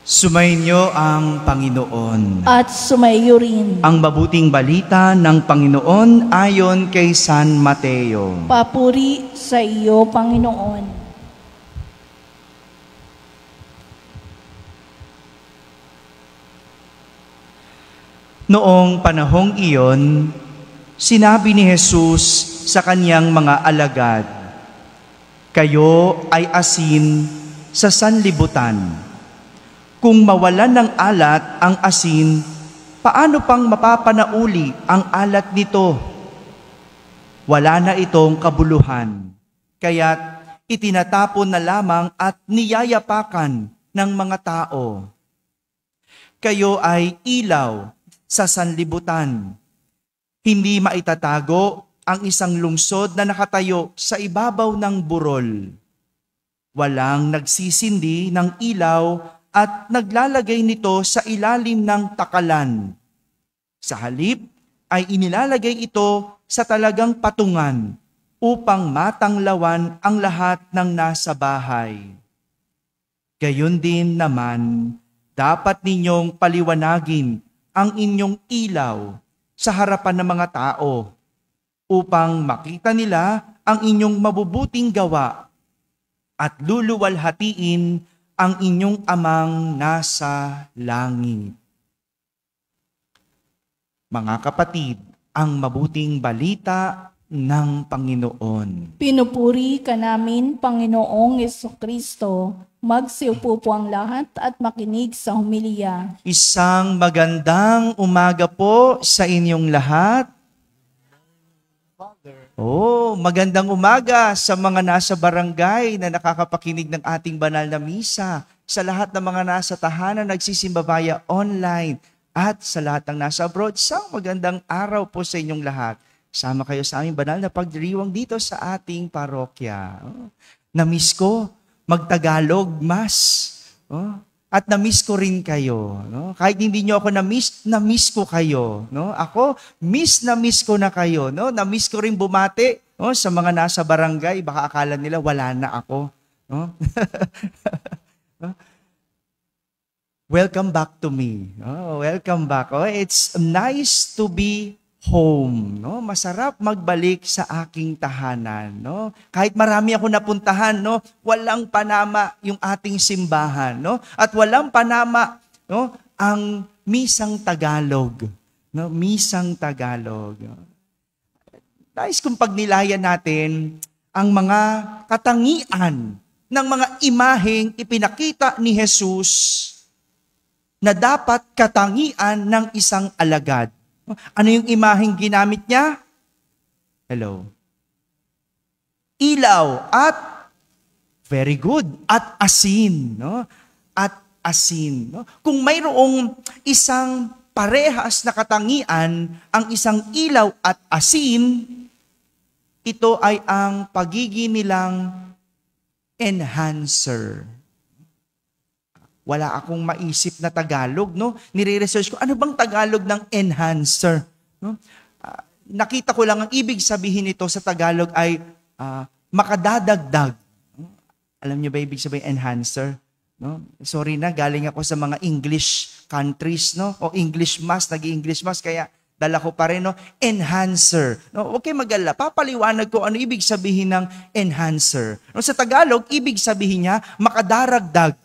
Sumainyo ang Panginoon. At sumaiyo rin. Ang mabuting balita ng Panginoon ayon kay San Mateo. Papuri sa iyo, Panginoon. Noong panahong iyon, sinabi ni Jesus sa kanyang mga alagad, "Kayo ay asin sa sanlibutan. Kung mawalan ng alat ang asin, paano pang mapapanauli ang alat nito? Wala na itong kabuluhan, kaya't itinatapon na lamang at niyayapakan ng mga tao. Kayo ay ilaw sa sanlibutan. Hindi maitatago ang isang lungsod na nakatayo sa ibabaw ng burol. Walang nagsisindi ng ilaw at naglalagay nito sa ilalim ng takalan. Sa halip ay inilalagay ito sa talagang patungan upang matanglawan ang lahat ng nasa bahay. Gayon din naman, dapat ninyong paliwanagin ang inyong ilaw sa harapan ng mga tao upang makita nila ang inyong mabubuting gawa at luluwalhatiin ang inyong amang nasa langit." Mga kapatid, ang mabuting balita ng Panginoon. Pinupuri ka namin, Panginoong Jesucristo. Magsiupo po ang lahat at makinig sa homilya. Isang magandang umaga po sa inyong lahat. Magandang umaga sa mga nasa barangay na nakakapakinig ng ating banal na misa, sa lahat ng mga nasa tahanan nagsisimba via online, at sa lahat ng nasa abroad. Isang magandang araw po sa inyong lahat. Sama kayo sa aming banal na pagdiriwang dito sa ating parokya. Na-miss ko mag-Tagalog Mass. At na-miss ko rin kayo. No? Kahit hindi nyo ako na-miss ko kayo. No? Ako, na-miss ko na kayo. No? Na-miss ko rin bumati sa mga nasa barangay. Baka akala nila wala na ako. No? Welcome back to me. Welcome back. It's nice to be home. No? Masarap magbalik sa aking tahanan. No? Kahit marami ako napuntahan, no? Walang panama yung ating simbahan. No? At walang panama, no? Ang misang Tagalog. No? Misang Tagalog. No? Nais kong pagnilayan natin ang mga katangian ng mga imaheng ipinakita ni Jesus na dapat katangian ng isang alagad. Ano yung imaheng ginamit niya? Hello. Ilaw at very good. At asin. No? At asin. No? Kung mayroong isang parehas na katangian, ang isang ilaw at asin, ito ay ang pagiging nilang enhancer. Wala akong maisip na Tagalog, no? Nire-research ko, ano bang Tagalog ng enhancer? No? Nakita ko lang ang ibig sabihin nito sa Tagalog ay makadadagdag. Alam niyo ba ibig sabihin enhancer? No? Sorry na, galing ako sa mga English countries, no? O English Mass, nag-English Mass, kaya dala ko pa rin, no? Enhancer. No? Okay, mag-alala. Papaliwanag ko ano ibig sabihin ng enhancer. No? Sa Tagalog, ibig sabihin niya, makadaragdag.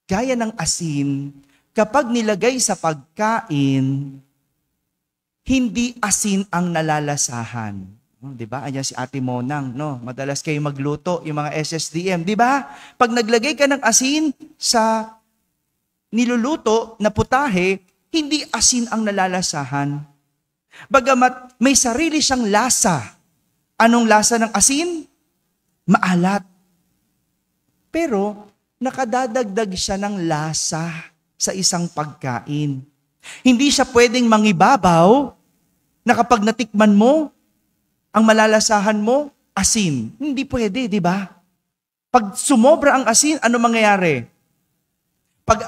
Gaya ng asin, kapag nilagay sa pagkain, hindi asin ang nalalasahan. Di ba? Ayan si Ate Monang, no? Madalas kayo magluto, yung mga SSDM. Di ba? Pag naglagay ka ng asin sa niluluto na putahe, hindi asin ang nalalasahan. Bagamat may sarili siyang lasa. Anong lasa ng asin? Maalat. Pero nakadadagdag siya ng lasa sa isang pagkain. Hindi siya pwedeng mangibabaw na kapag natikman mo, ang malalasahan mo, asin. Hindi pwede, di ba? Pag sumobra ang asin, ano mangyayari? Pag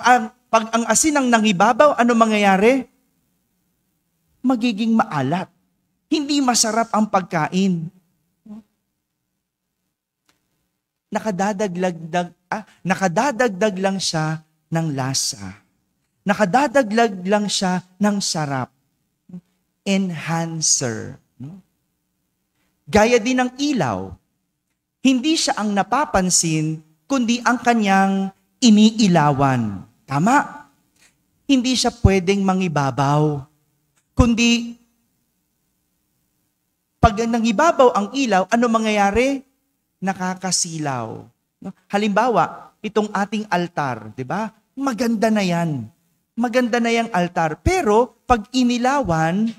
ang asin ang nangibabaw, ano mangyayari? Magiging maalat. Hindi masarap ang pagkain. nakadadagdag lang siya ng lasa. Nakadadagdag lang siya ng sarap. Enhancer. No? Gaya din ng ilaw. Hindi siya ang napapansin, kundi ang kanyang iniilawan. Tama? Hindi siya pwedeng mangibabaw. Kundi, pag nangibabaw ang ilaw, ano mangyayari? Nakakasilaw. No? Halimbawa, itong ating altar, di ba? Maganda na yan. Maganda na yung altar. Pero, pag inilawan,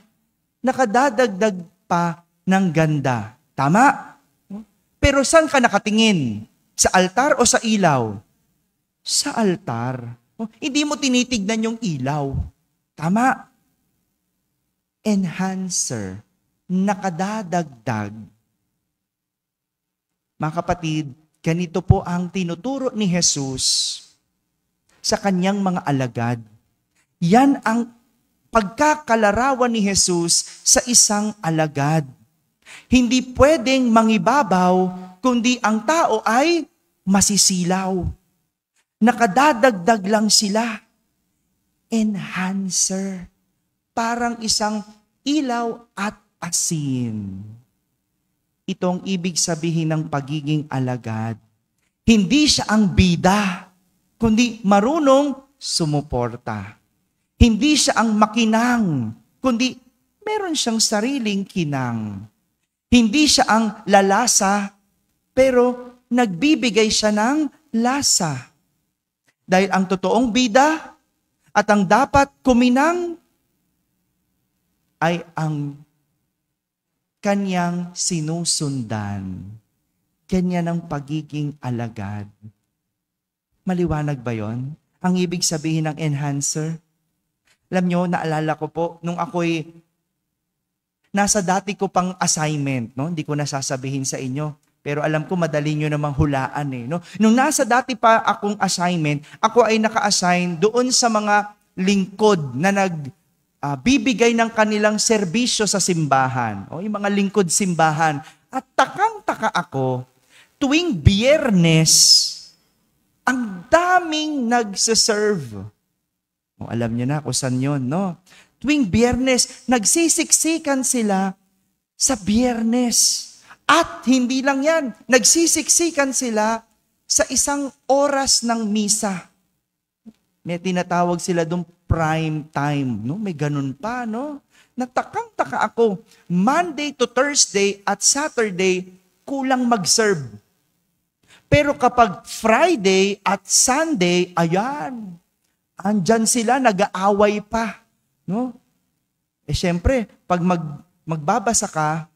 nakadadagdag pa ng ganda. Tama? Pero saan ka nakatingin? Sa altar o sa ilaw? Sa altar. Hindi mo tinitignan yung ilaw. Tama? Enhancer. Nakadadagdag. Mga kapatid, ganito po ang tinuturo ni Jesus sa kanyang mga alagad. Yan ang pagkakalarawan ni Jesus sa isang alagad. Hindi pwedeng mangibabaw, kundi ang tao ay masisilaw. Nakadadagdag lang sila. Enhancer. Parang isang ilaw at asin. Itong ibig sabihin ng pagiging alagad. Hindi siya ang bida, kundi marunong sumuporta. Hindi siya ang makinang, kundi meron siyang sariling kinang. Hindi siya ang lalasa, pero nagbibigay siya ng lasa. Dahil ang totoong bida at ang dapat kuminang ay ang kanyang sinusundan. Kanya ng pagiging alagad. Maliwanag ba yon? Ang ibig sabihin ng enhancer? Alam nyo, naalala ko po, nung ako'y nasa dati ko pang assignment, no? Hindi ko nasasabihin sa inyo. Pero alam ko, madali nyo namang hulaan eh. No? Nung nasa dati pa akong assignment, ako ay naka-assign doon sa mga lingkod na bibigay ng kanilang serbisyo sa simbahan. O, yung mga lingkod simbahan. At takang-taka ako, tuwing Biyernes, ang daming nagsiserve. O, alam niyo na kung saan yun, no? Tuwing Biyernes, nagsisiksikan sila sa Biyernes. At hindi lang yan, nagsisiksikan sila sa isang oras ng misa. May tinatawag sila doon prime time, no? May ganun pa, no? Natakang-taka ako. Monday to Thursday at Saturday, kulang mag-serve. Pero kapag Friday at Sunday, ayan, andyan sila, nag-aaway pa, no? Syempre, pag magbabasa ka,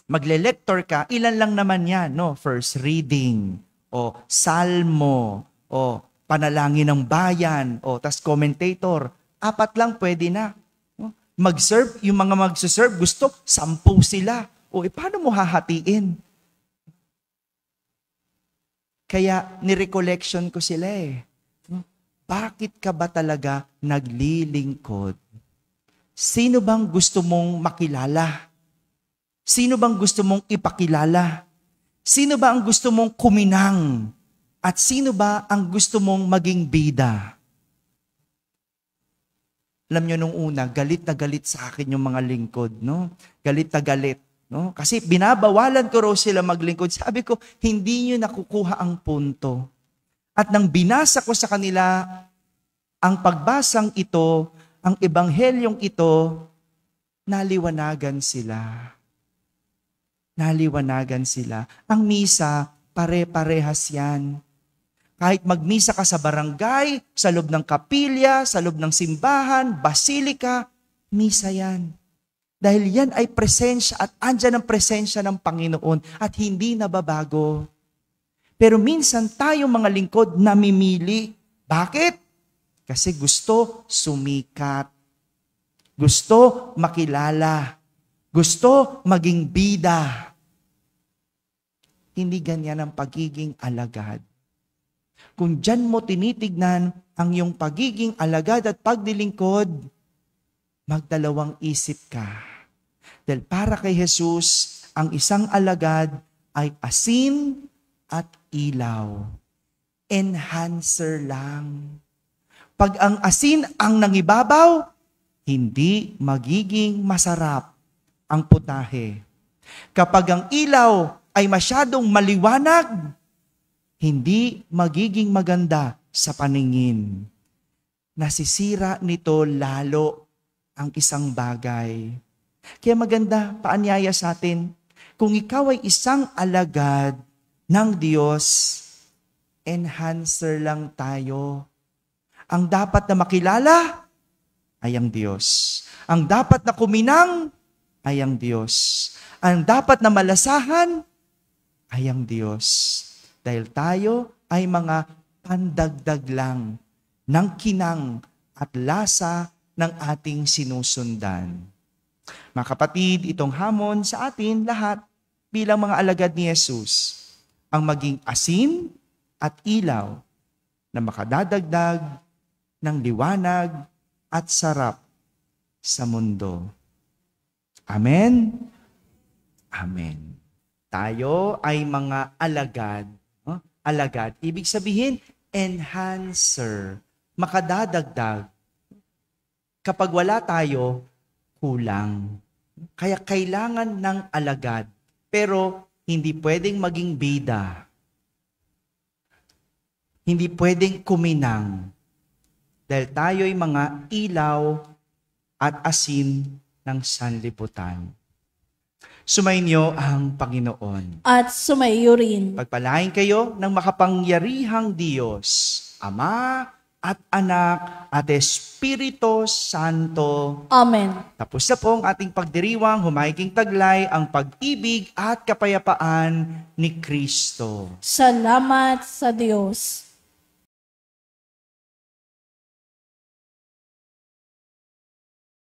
magle-lector ka, ilan lang naman yan, no? First reading, o salmo, o panalangin ng bayan, o tas commentator. 4 lang pwede na. No? Mag-serve, yung mga mag-serve, gusto, 10 sila. O paano mo hahatiin? Kaya nirecollection ko sila eh. No? Bakit ka ba talaga naglilingkod? Sino bang gusto mong makilala? Sino bang gusto mong ipakilala? Sino ba ang gusto mong kuminang? At sino ba ang gusto mong maging bida? Alam nyo nung una, galit na galit sa akin yung mga lingkod, no? Galit na galit, no? Kasi binabawalan ko raw sila maglingkod. Sabi ko, hindi nyo nakukuha ang punto. At nang binasa ko sa kanila, ang pagbasang ito, ang ebanghelyong ito, naliwanagan sila. Naliwanagan sila. Ang misa, pare-parehas yan. Kahit magmisa ka sa barangay, sa loob ng kapilya, sa loob ng simbahan, basilika, misa yan. Dahil yan ay presensya at andyan ang presensya ng Panginoon at hindi nababago. Pero minsan tayong mga lingkod namimili. Bakit? Kasi gusto sumikat. Gusto makilala. Gusto maging bida. Hindi ganyan ang pagiging alagad. Kung dyan mo tinitignan ang iyong pagiging alagad at pagdilingkod, magdalawang isip ka. Dahil para kay Jesus, ang isang alagad ay asin at ilaw. enhancer lang. Pag ang asin ang nangibabaw, hindi magiging masarap ang putahe. Kapag ang ilaw ay masyadong maliwanag, hindi magiging maganda sa paningin. Nasisira nito lalo ang isang bagay. Kaya maganda, paanyaya sa atin, kung ikaw ay isang alagad ng Diyos, enhancer lang tayo. Ang dapat na makilala ay ang Diyos. Ang dapat na kuminang ay ang Diyos. Ang dapat na malasahan ay ang Diyos. Dahil tayo ay mga pandagdag lang ng kinang at lasa ng ating sinusundan. Mga kapatid, itong hamon sa atin lahat bilang mga alagad ni Jesus, ang maging asin at ilaw na makadadagdag ng liwanag at sarap sa mundo. Amen? Amen. Tayo ay mga alagad. Alagad, ibig sabihin, enhancer, makadadagdag. Kapag wala tayo, kulang. Kaya kailangan ng alagad. Pero hindi pwedeng maging bida. Hindi pwedeng kuminang. Dahil tayo'y mga ilaw at asin ng sanlibutan. Sumainyo ang Panginoon. At sumaiyo rin. Pagpalain kayo ng makapangyarihang Diyos, Ama at Anak at Espiritu Santo. Amen. Tapos na po ang ating pagdiriwang, humahiging taglay ang pag-ibig at kapayapaan ni Kristo. Salamat sa Diyos.